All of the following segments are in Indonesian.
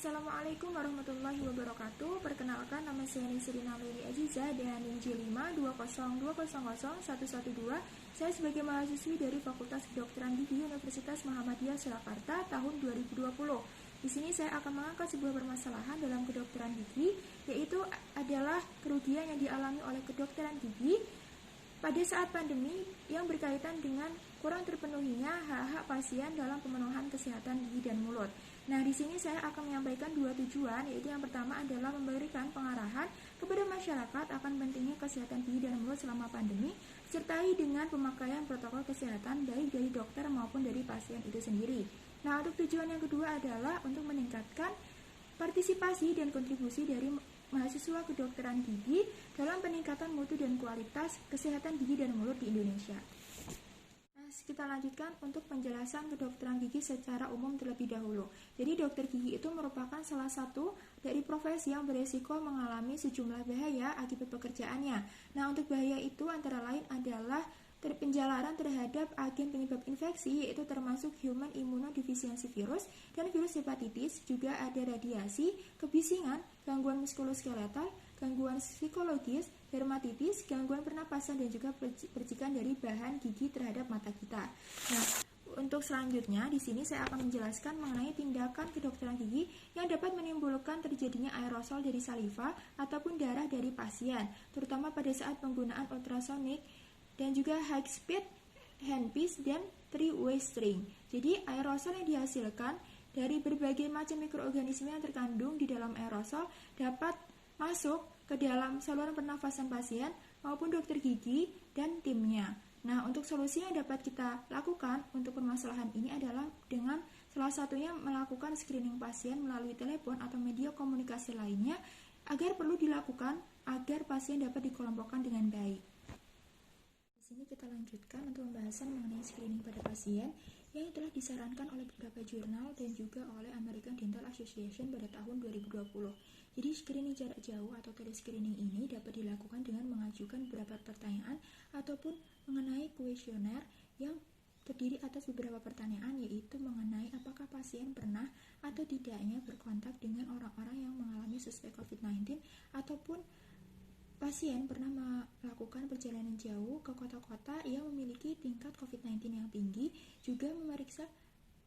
Assalamualaikum warahmatullahi wabarakatuh. Perkenalkan, nama saya Nisrina Lili Aziza dengan NIM J520200112. Saya sebagai mahasiswi dari Fakultas Kedokteran Gigi Universitas Muhammadiyah Surakarta tahun 2020. Di sini saya akan mengangkat sebuah permasalahan dalam kedokteran gigi, yaitu adalah kerugian yang dialami oleh kedokteran gigi pada saat pandemi yang berkaitan dengan kurang terpenuhinya hak-hak pasien dalam pemenuhan kesehatan gigi dan mulut. Nah, di sini saya akan menyampaikan dua tujuan, yaitu yang pertama adalah memberikan pengarahan kepada masyarakat akan pentingnya kesehatan gigi dan mulut selama pandemi, disertai dengan pemakaian protokol kesehatan baik dari dokter maupun dari pasien itu sendiri. Nah, untuk tujuan yang kedua adalah untuk meningkatkan partisipasi dan kontribusi dari mahasiswa kedokteran gigi dalam peningkatan mutu dan kualitas kesehatan gigi dan mulut di Indonesia. Nah, kita lanjutkan untuk penjelasan kedokteran gigi secara umum terlebih dahulu. Jadi dokter gigi itu merupakan salah satu dari profesi yang beresiko mengalami sejumlah bahaya akibat pekerjaannya. Nah, untuk bahaya itu antara lain adalah penjalaran terhadap agen penyebab infeksi, yaitu termasuk human immunodeficiency virus dan virus hepatitis, juga ada radiasi, kebisingan, gangguan muskuloskeletal, gangguan psikologis, dermatitis, gangguan pernapasan, dan juga percikan dari bahan gigi terhadap mata kita. Nah, untuk selanjutnya di sini saya akan menjelaskan mengenai tindakan kedokteran gigi yang dapat menimbulkan terjadinya aerosol dari saliva ataupun darah dari pasien, terutama pada saat penggunaan ultrasonik dan juga high speed handpiece dan three-way string. Jadi aerosol yang dihasilkan dari berbagai macam mikroorganisme yang terkandung di dalam aerosol dapat masuk ke dalam saluran pernafasan pasien maupun dokter gigi dan timnya. Nah, untuk solusi yang dapat kita lakukan untuk permasalahan ini adalah dengan salah satunya melakukan screening pasien melalui telepon atau media komunikasi lainnya agar perlu dilakukan agar pasien dapat dikelompokkan dengan baik. Di sini kita lanjutkan untuk pembahasan mengenai screening pada pasien yang telah disarankan oleh beberapa jurnal dan juga oleh American Dental Association pada tahun 2020. Jadi screening jarak jauh atau telescreening ini dapat dilakukan dengan mengajukan beberapa pertanyaan ataupun mengenai kuesioner yang terdiri atas beberapa pertanyaan, yaitu mengenai apakah pasien pernah atau tidaknya berkontak dengan orang-orang yang mengalami suspek COVID-19 ataupun pasien pernah melakukan perjalanan jauh ke kota-kota yang memiliki tingkat COVID-19 yang tinggi, juga memeriksa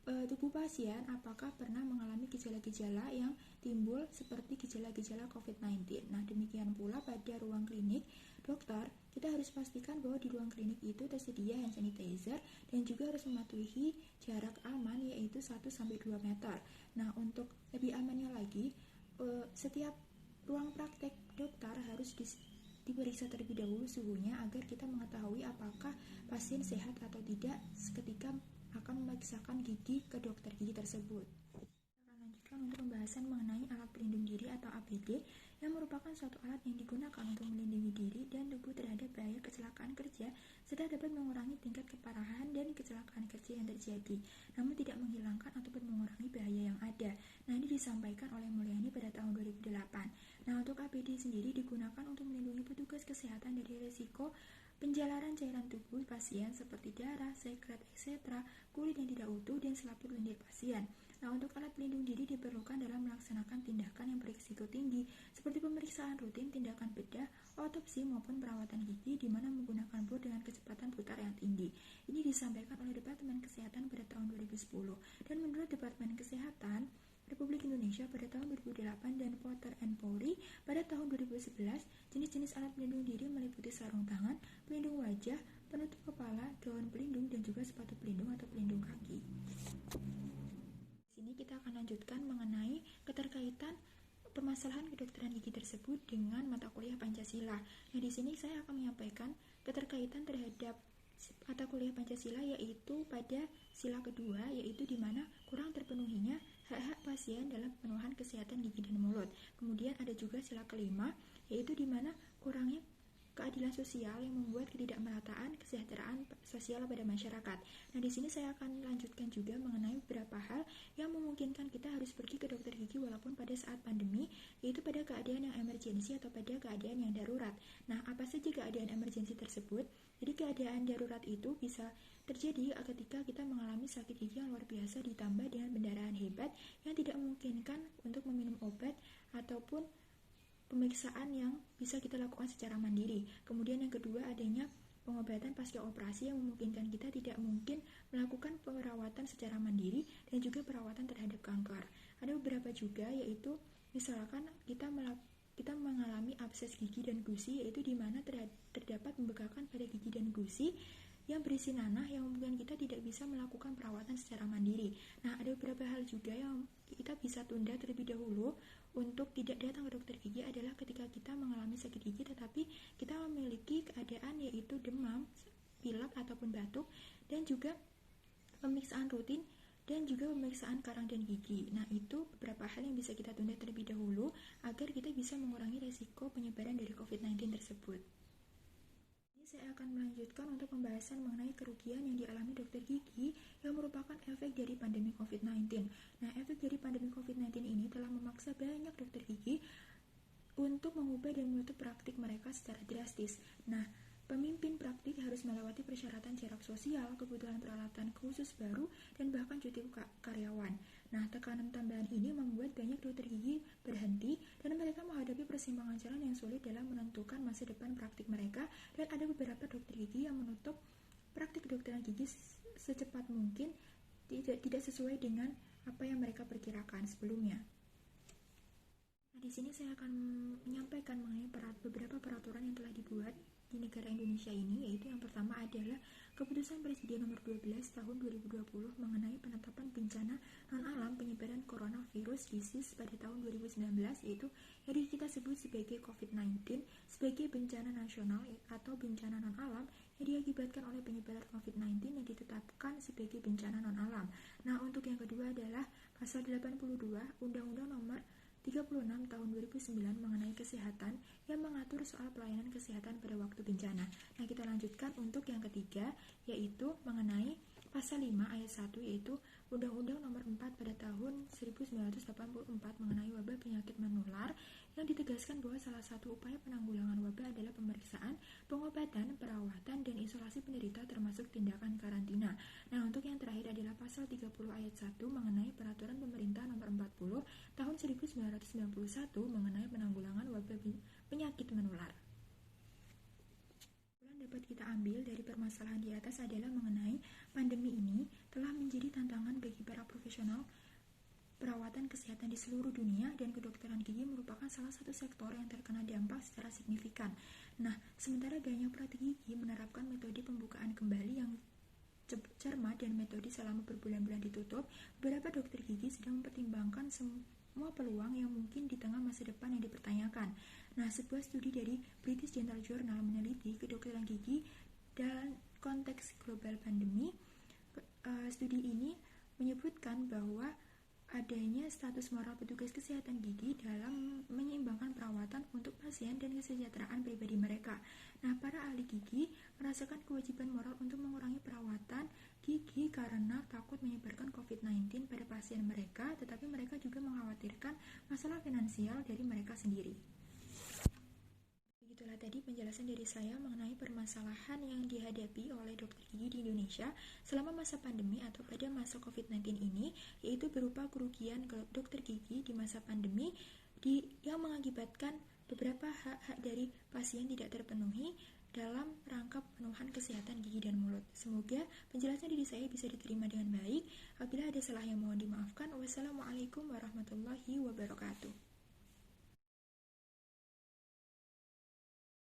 tubuh pasien apakah pernah mengalami gejala-gejala yang timbul seperti gejala-gejala COVID-19. Nah, demikian pula pada ruang klinik dokter, kita harus pastikan bahwa di ruang klinik itu tersedia hand sanitizer dan juga harus mematuhi jarak aman, yaitu 1-2 meter. Nah, untuk lebih amannya lagi, setiap ruang praktek dokter harus diperiksa terlebih dahulu suhunya agar kita mengetahui apakah pasien sehat atau tidak ketika akan memeriksakan gigi ke dokter gigi tersebut. Kita akan lanjutkan untuk pembahasan mengenai alat pelindung diri atau APD yang merupakan suatu alat yang digunakan untuk melindungi diri dan tubuh terhadap bahaya kecelakaan kerja serta dapat mengurangi tingkat keparahan dan kecelakaan kerja yang terjadi, namun tidak menghilangkan ataupun mengurangi bahaya yang ada. Nah, ini disampaikan oleh Mulyani pada tahun 2008. Nah, untuk APD sendiri digunakan untuk melindungi petugas kesehatan dari risiko penjalaran cairan tubuh pasien seperti darah, sekret, etc., kulit yang tidak utuh, dan selaput lendir pasien. Nah, untuk alat pelindung diri diperlukan dalam melaksanakan tindakan yang berisiko tinggi seperti pemeriksaan rutin, tindakan bedah, otopsi, maupun perawatan gigi di mana menggunakan bor dengan kecepatan putar yang tinggi. Ini disampaikan oleh Departemen Kesehatan pada tahun 2010. Dan menurut Departemen Kesehatan Republik Indonesia pada tahun 2008 dan Potter & Polri pada tahun 2011, jenis-jenis alat pelindung diri meliputi sarung tangan, pelindung wajah, penutup kepala, gaun pelindung, dan juga sepatu pelindung atau pelindung kaki. Di sini kita akan lanjutkan mengenai keterkaitan permasalahan kedokteran gigi tersebut dengan mata kuliah Pancasila. Nah, di sini saya akan menyampaikan keterkaitan terhadap mata kuliah Pancasila, yaitu pada sila kedua, yaitu di mana kurang terpenuhinya hak-hak pasien dalam pemenuhan kesehatan gigi dan mulut. Kemudian ada juga sila kelima, yaitu di mana kurangnya keadilan sosial yang membuat ketidakmerataan kesejahteraan sosial pada masyarakat. Nah, di sini saya akan lanjutkan juga mengenai beberapa hal yang memungkinkan kita harus pergi ke dokter gigi walaupun pada saat pandemi, yaitu pada keadaan yang emergensi atau pada keadaan yang darurat. Nah, apa saja keadaan emergensi tersebut? Jadi keadaan darurat itu bisa terjadi ketika kita mengalami sakit gigi yang luar biasa ditambah dengan pendarahan hebat obat yang tidak memungkinkan untuk meminum obat ataupun pemeriksaan yang bisa kita lakukan secara mandiri. Kemudian yang kedua, adanya pengobatan pasca operasi yang memungkinkan kita tidak mungkin melakukan perawatan secara mandiri dan juga perawatan terhadap kanker. Ada beberapa juga, yaitu misalkan kita mengalami abses gigi dan gusi, yaitu di mana terdapat pembekakan pada gigi dan gusi yang berisi nanah yang memungkinkan kita tidak bisa melakukan perawatan secara mandiri. Nah, ada beberapa hal juga yang kita bisa tunda terlebih dahulu untuk tidak datang ke dokter gigi adalah ketika kita mengalami sakit gigi tetapi kita memiliki keadaan yaitu demam, pilek ataupun batuk, dan juga pemeriksaan rutin dan juga pemeriksaan karang dan gigi. Nah, itu beberapa hal yang bisa kita tunda terlebih dahulu agar kita bisa mengurangi resiko penyebaran dari COVID-19 tersebut. Saya akan melanjutkan untuk pembahasan mengenai kerugian yang dialami dokter gigi yang merupakan efek dari pandemi COVID-19. Nah, efek dari pandemi COVID-19 ini telah memaksa banyak dokter gigi untuk mengubah dan menutup praktik mereka secara drastis. Nah, pemimpin praktik harus melewati persyaratan jarak sosial, kebutuhan peralatan khusus baru, dan bahkan cuti karyawan. Nah, tekanan tambahan ini membuat banyak dokter gigi berhenti dan mereka menghadapi persimpangan jalan yang sulit dalam menentukan masa depan praktik mereka, dan ada beberapa dokter gigi yang menutup praktik kedokteran gigi secepat mungkin tidak sesuai dengan apa yang mereka perkirakan sebelumnya. Nah, di sini saya akan menyampaikan mengenai beberapa peraturan yang telah dibuat di negara Indonesia ini, yaitu yang pertama adalah Keputusan Presiden nomor 12 tahun 2020 mengenai penetapan bencana non-alam penyebaran coronavirus disease pada tahun 2019, yaitu yang kita sebut sebagai COVID-19 sebagai bencana nasional atau bencana non-alam yang diakibatkan oleh penyebaran COVID-19 yang ditetapkan sebagai bencana non-alam. Nah, untuk yang kedua adalah Pasal 82 Undang-Undang nomor 36 tahun 2009 mengenai kesehatan yang mengatur soal pelayanan kesehatan pada waktu bencana. Nah, kita lanjutkan untuk yang ketiga, yaitu mengenai Pasal 5 ayat 1, yaitu Undang-Undang nomor 4 pada tahun 1984 mengenai wabah penyakit menular, yang ditegaskan bahwa salah satu upaya penanggulangan wabah adalah pemeriksaan, pengobatan, perawatan, dan isolasi penderita termasuk tindakan karantina. Nah, untuk yang terakhir adalah Pasal 30 ayat 1 mengenai Peraturan Pemerintah nomor 40 tahun 1991 mengenai penanggulangan wabah penyakit menular. Dapat kita ambil dari permasalahan di atas adalah mengenai pandemi ini telah menjadi tantangan bagi para profesional perawatan kesehatan di seluruh dunia, dan kedokteran gigi merupakan salah satu sektor yang terkena dampak secara signifikan. Nah, sementara banyak praktik gigi menerapkan metode pembukaan kembali yang cermat dan metode selama berbulan-bulan ditutup, beberapa dokter gigi sedang mempertimbangkan semua peluang yang mungkin di tengah masa depan yang dipertanyakan. Nah, sebuah studi dari British Dental Journal meneliti kedokteran gigi dalam konteks global pandemi. Studi ini menyebutkan bahwa adanya status moral petugas kesehatan gigi dalam menyeimbangkan perawatan untuk pasien dan kesejahteraan pribadi mereka. Nah, para ahli gigi merasakan kewajiban moral untuk mengurangi perawatan gigi karena takut menyebarkan COVID-19 pada pasien mereka, tetapi mereka juga mengkhawatirkan masalah finansial dari mereka sendiri. Itulah tadi penjelasan dari saya mengenai permasalahan yang dihadapi oleh dokter gigi di Indonesia selama masa pandemi atau pada masa COVID-19 ini, yaitu berupa kerugian dokter gigi di masa pandemi yang mengakibatkan beberapa hak-hak dari pasien tidak terpenuhi dalam rangka pemenuhan kesehatan gigi dan mulut. Semoga penjelasan dari saya bisa diterima dengan baik. Apabila ada salah yang mohon dimaafkan. Wassalamualaikum warahmatullahi wabarakatuh.